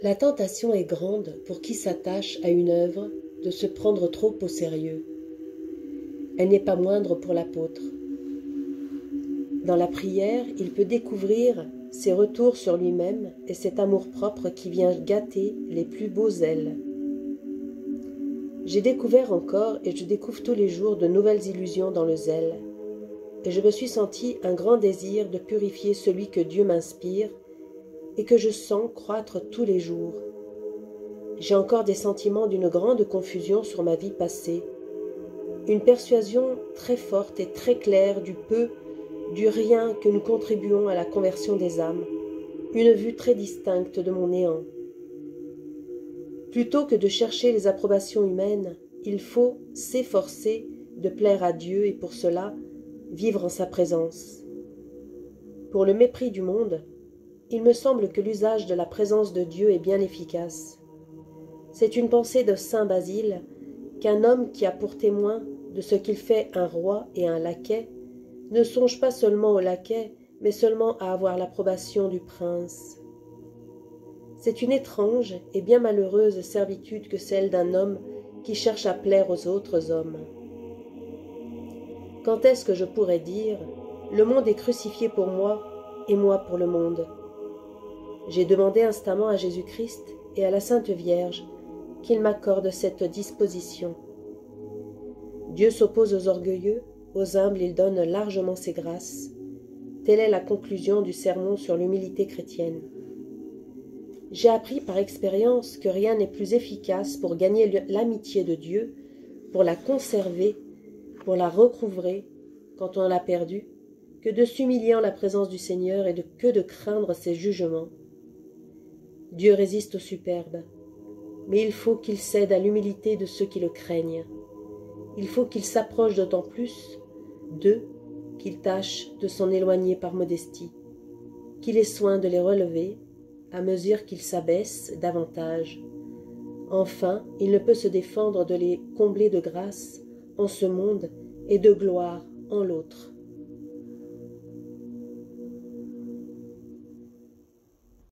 La tentation est grande pour qui s'attache à une œuvre de se prendre trop au sérieux. Elle n'est pas moindre pour l'apôtre. Dans la prière, il peut découvrir ses retours sur lui-même et cet amour-propre qui vient gâter les plus beaux ailes. J'ai découvert encore et je découvre tous les jours de nouvelles illusions dans le zèle, et je me suis senti un grand désir de purifier celui que Dieu m'inspire et que je sens croître tous les jours. J'ai encore des sentiments d'une grande confusion sur ma vie passée, une persuasion très forte et très claire du peu, du rien que nous contribuons à la conversion des âmes, une vue très distincte de mon néant. Plutôt que de chercher les approbations humaines, il faut s'efforcer de plaire à Dieu et pour cela vivre en sa présence. Pour le mépris du monde, il me semble que l'usage de la présence de Dieu est bien efficace. C'est une pensée de saint Basile qu'un homme qui a pour témoin de ce qu'il fait un roi et un laquais ne songe pas seulement au laquais, mais seulement à avoir l'approbation du prince. C'est une étrange et bien malheureuse servitude que celle d'un homme qui cherche à plaire aux autres hommes. Quand est-ce que je pourrais dire « Le monde est crucifié pour moi et moi pour le monde » ? J'ai demandé instamment à Jésus-Christ et à la Sainte Vierge qu'ils m'accordent cette disposition. Dieu s'oppose aux orgueilleux, aux humbles il donne largement ses grâces. Telle est la conclusion du sermon sur l'humilité chrétienne. J'ai appris par expérience que rien n'est plus efficace pour gagner l'amitié de Dieu, pour la conserver, pour la recouvrer quand on l'a perdue, que de s'humilier en la présence du Seigneur et que de craindre ses jugements. Dieu résiste aux superbes, mais il faut qu'il cède à l'humilité de ceux qui le craignent. Il faut qu'il s'approche d'autant plus d'eux qu'il tâche de s'en éloigner par modestie, qu'il ait soin de les relever à mesure qu'ils s'abaissent davantage. Enfin, il ne peut se défendre de les combler de grâce en ce monde et de gloire en l'autre.